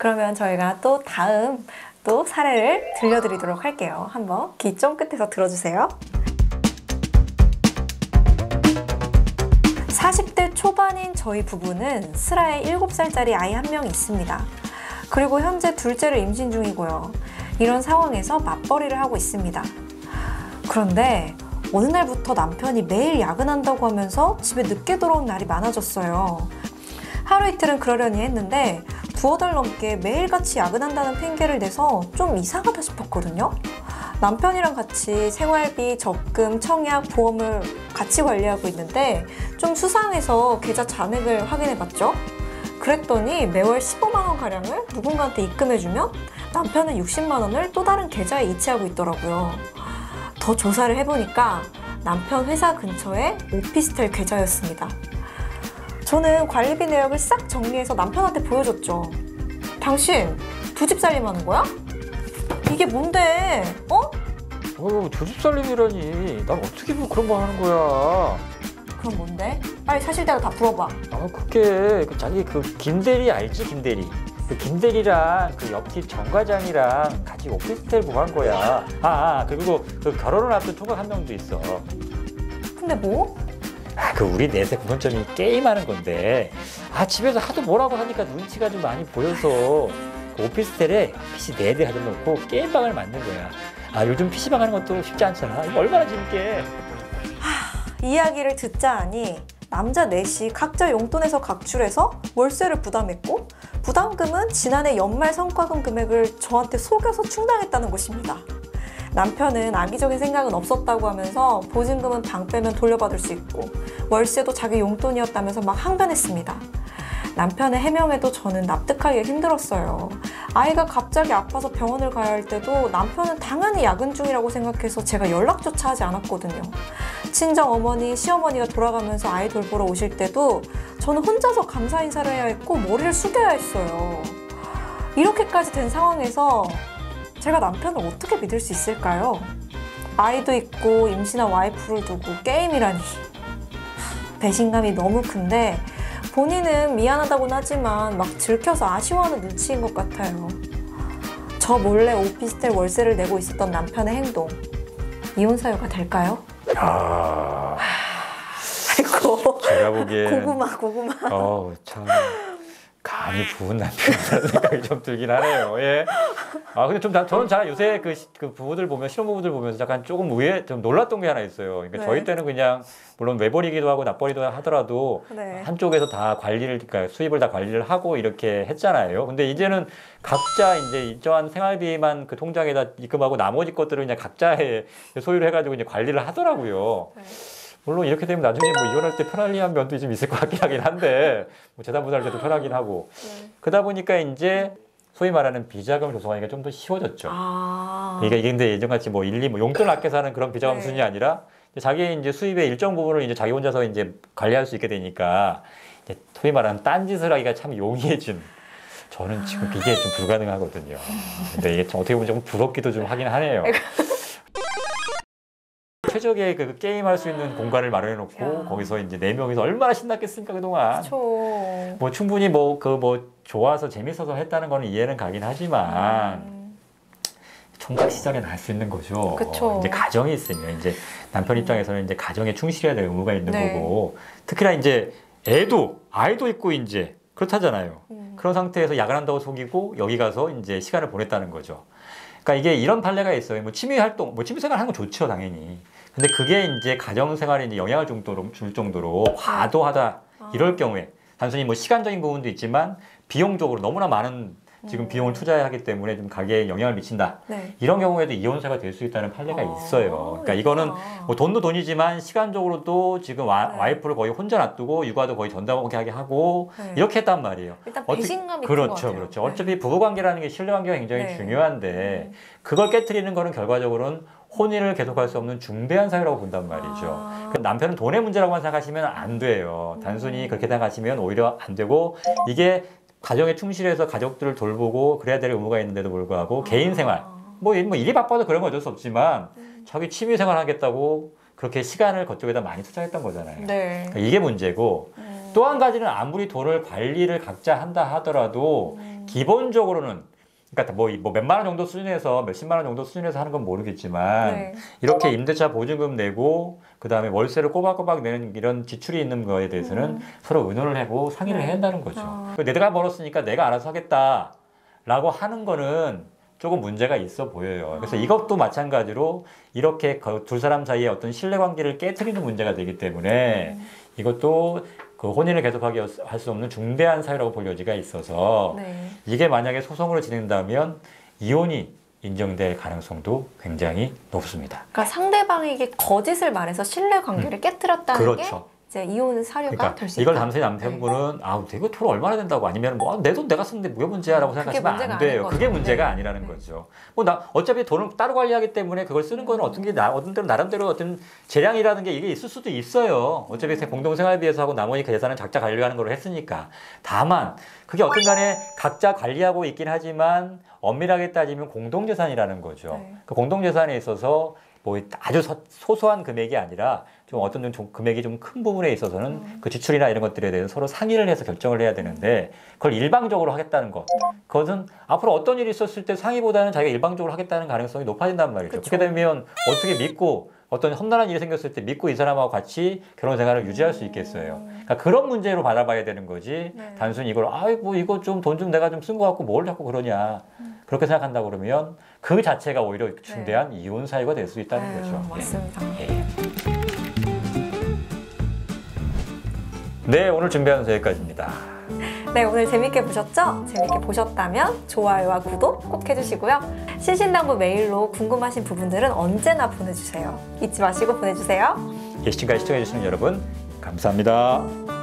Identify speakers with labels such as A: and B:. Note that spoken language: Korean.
A: 그러면 저희가 또 다음 또 사례를 들려드리도록 할게요. 한번 귀 쫑긋해서 들어주세요. 40대 초반인 저희 부부는 슬아에 7살짜리 아이 한 명 있습니다. 그리고 현재 둘째를 임신 중이고요. 이런 상황에서 맞벌이를 하고 있습니다. 그런데 어느 날부터 남편이 매일 야근한다고 하면서 집에 늦게 들어온 날이 많아졌어요. 하루 이틀은 그러려니 했는데 2달 넘게 매일같이 야근한다는 핑계를 내서 좀 이상하다 싶었거든요. 남편이랑 같이 생활비, 적금, 청약, 보험을 같이 관리하고 있는데 좀 수상해서 계좌 잔액을 확인해봤죠. 그랬더니 매월 15만 원 가량을 누군가한테 입금해주면 남편은 60만 원을 또 다른 계좌에 이체하고 있더라고요. 더 조사를 해보니까 남편 회사 근처에 오피스텔 계좌였습니다. 저는 관리비 내역을 싹 정리해서 남편한테 보여줬죠. 당신 두 집 살림하는 거야? 이게 뭔데? 어?
B: 두 집 살림이라니. 난 어떻게 뭐 그런 거 하는 거야.
A: 그럼 뭔데? 빨리 사실대로 다 풀어봐.
B: 그게 자기 그 김대리 알지? 김대리. 그 김대리랑 그 옆집 정과장이랑 같이 오피스텔 구한 거야. 그리고 그 결혼을 앞둔 총각 한 명도 있어.
A: 근데 뭐?
B: 그 우리 넷의 공통점이 게임하는 건데 집에서 하도 뭐라고 하니까 눈치가 좀 많이 보여서 그 오피스텔에 PC 4대 가져놓고 게임방을 만든 거야. 요즘 PC방 하는 것도 쉽지 않잖아. 이거 얼마나 재밌게.
A: 이야기를 듣자 하니 남자 넷이 각자 용돈에서 각출해서 월세를 부담했고 부담금은 지난해 연말 성과금 금액을 저한테 속여서 충당했다는 것입니다. 남편은 악의적인 생각은 없었다고 하면서 보증금은 방 빼면 돌려받을 수 있고 월세도 자기 용돈이었다면서 막 항변했습니다. 남편의 해명에도 저는 납득하기가 힘들었어요. 아이가 갑자기 아파서 병원을 가야 할 때도 남편은 당연히 야근 중이라고 생각해서 제가 연락조차 하지 않았거든요. 친정 어머니, 시어머니가 돌아가면서 아이 돌보러 오실 때도 저는 혼자서 감사 인사를 해야 했고 머리를 숙여야 했어요. 이렇게까지 된 상황에서 제가 남편을 어떻게 믿을 수 있을까요? 아이도 있고 임신한 와이프를 두고 게임이라니. 배신감이 너무 큰데 본인은 미안하다고는 하지만 막 들켜서 아쉬워하는 눈치인 것 같아요. 저 몰래 오피스텔 월세를 내고 있었던 남편의 행동, 이혼 사유가 될까요? 아이고,
B: 제가 보기엔
A: 고구마.
B: 참 감이 부은 남편이라는 생각이 좀 들긴 하네요. 예. 근데 저는 잘 요새 그 부부들 보면 신혼부부들 보면서 약간 조금 좀 놀랐던 게 하나 있어요. 그러니까
A: 네.
B: 저희 때는 그냥 물론 외벌이기도 하고 납벌이도 하더라도
A: 네.
B: 한쪽에서 다 그러니까 수입을 다 관리를 하고 이렇게 했잖아요. 근데 이제는 각자 이제 일정한 생활비만 그 통장에다 입금하고 나머지 것들을 그냥 각자의 소유를 해가지고 이제 관리를 하더라고요.
A: 네.
B: 물론 이렇게 되면 나중에 뭐 이혼할 때 편리한 면도 좀 있을 것 같긴 하긴 한데 뭐 재산 분할할 때도 편하긴 하고 그러다 보니까 이제 소위 말하는 비자금을 조성하기가 좀 더 쉬워졌죠. 이게 근데 예전같이 뭐 용돈 아껴 사는 그런 비자금
A: 네.
B: 수준이 아니라 자기의 이제 수입의 일정 부분을 이제 자기 혼자서 이제 관리할 수 있게 되니까 이제 소위 말하는 딴짓을 하기가 참 용이해진. 저는 지금 이게 좀 불가능하거든요. 근데 이게 어떻게 보면 좀 부럽기도 좀 하긴 하네요. 최적의 그 게임할 수 있는 공간을 마련해놓고 거기서 이제 4명이서 얼마나 신났겠습니까 그동안.
A: 그쵸.
B: 뭐 충분히 좋아서 재밌어서 했다는 거는 이해는 가긴 하지만 총각 시절에는 할 수 있는 거죠.
A: 그쵸.
B: 이제 가정이 있으면 이제 남편 입장에서는 이제 가정에 충실해야 될 의무가 있는
A: 네.
B: 거고 특히나 이제 아이도 있고 이제 그렇다잖아요. 그런 상태에서 야근한다고 속이고 여기 가서 이제 시간을 보냈다는 거죠. 그러니까 이게 이런 판례가 있어요. 뭐 취미 활동, 뭐 취미 생활 하는 건 좋죠, 당연히. 근데 그게 이제 가정 생활에 이제 영향을 줄 정도로 과도하다 이럴 경우에 단순히 뭐 시간적인 부분도 있지만 비용적으로 너무나 많은 지금 비용을 투자해야 하기 때문에 좀 가게에 영향을 미친다.
A: 네.
B: 이런 경우에도 이혼사가 될 수 있다는 판례가 있어요. 그러니까 이거는 뭐 돈도 돈이지만 시간적으로도 지금 와이프를 거의 혼자 놔두고 육아도 거의 전담하게 하고 이렇게 했단 말이에요.
A: 일단 배신감이 큰 것
B: 그렇죠,
A: 같아요.
B: 그렇죠. 어차피 부부관계라는 게 신뢰관계가 굉장히 중요한데 그걸 깨트리는 거는 결과적으로는 혼인을 계속할 수 없는 중대한 사유라고 본단 말이죠. 남편은 돈의 문제라고만 생각하시면 안 돼요. 단순히 그렇게 생각하시면 오히려 안 되고 이게 가정에 충실해서 가족들을 돌보고 그래야 될 의무가 있는데도 불구하고 개인 생활 뭐 일이 바빠도 그런 건 어쩔 수 없지만 자기 취미 생활 하겠다고 그렇게 시간을 그쪽에다 많이 투자했던 거잖아요.
A: 네.
B: 그러니까 이게 문제고 또 한 가지는 아무리 돈을 관리를 각자 한다 하더라도 기본적으로는 그러니까 뭐 몇만 원 정도 수준에서 몇십만 원 정도 수준에서 하는 건 모르겠지만
A: 네.
B: 이렇게 임대차 보증금 내고 그다음에 월세를 꼬박꼬박 내는 이런 지출이 있는 거에 대해서는 서로 의논을 하고 상의를 해야 한다는 거죠. 내가 벌었으니까 내가 알아서 하겠다라고 하는 거는 조금 문제가 있어 보여요. 그래서 이것도 마찬가지로 이렇게 두 사람 사이에 어떤 신뢰관계를 깨트리는 문제가 되기 때문에 이것도 그 혼인을 계속하게 할 수 없는 중대한 사유라고 볼 여지가 있어서
A: 네.
B: 이게 만약에 소송으로 진행된다면 이혼이 인정될 가능성도 굉장히 높습니다.
A: 그러니까 상대방에게 거짓을 말해서 신뢰관계를 깨뜨렸다는
B: 그렇죠.
A: 게 이제 이혼 사유가
B: 그러니까
A: 될 수
B: 이걸
A: 있다.
B: 당시 남편분은 아, 이거 돈 얼마나 된다고 아니면 뭐 내 돈 내가 쓰는데 뭐가 문제야라고
A: 그게
B: 생각하시면
A: 문제가
B: 안 돼요.
A: 아닌
B: 그게
A: 거죠.
B: 문제가
A: 네.
B: 아니라는
A: 네.
B: 거죠. 뭐 나 어차피 돈을 따로 관리하기 때문에 그걸 쓰는 거는 어떤 때로 나름대로 어떤 재량이라는 게 이게 있을 수도 있어요. 어차피 공동생활비에서 하고 나머지 계산은 각자 관리하는 걸로 했으니까. 다만 그게 어떤 간에 각자 관리하고 있긴 하지만 엄밀하게 따지면 공동재산이라는 거죠.
A: 네.
B: 그 공동재산에 있어서 뭐 아주 소소한 금액이 아니라 좀 어떤 좀 금액이 좀 큰 부분에 있어서는 그 지출이나 이런 것들에 대해서 서로 상의를 해서 결정을 해야 되는데 그걸 일방적으로 하겠다는 것. 그것은 앞으로 어떤 일이 있었을 때 상의보다는 자기가 일방적으로 하겠다는 가능성이 높아진단 말이죠.
A: 그쵸.
B: 그렇게 되면 어떻게 믿고 어떤 험난한 일이 생겼을 때 믿고 이 사람하고 같이 결혼 생활을 유지할 수 있겠어요. 그러니까 그런 문제로 바라봐야 되는 거지.
A: 네.
B: 단순히 이걸 뭐 이거 좀 돈 좀 내가 좀 쓴 것 같고 뭘 자꾸 그러냐. 그렇게 생각한다 그러면 그 자체가 오히려 중대한 이혼 사유가 될 수 있다는
A: 아유,
B: 거죠.
A: 맞습니다.
B: 예. 네, 오늘 준비한 여기까지입니다.
A: 네, 오늘 재밌게 보셨죠? 재밌게 보셨다면 좋아요와 구독 꼭 해주시고요. 신신당부 메일로 궁금하신 부분들은 언제나 보내주세요. 잊지 마시고 보내주세요.
B: 지금까지 시청해주시는 여러분 감사합니다.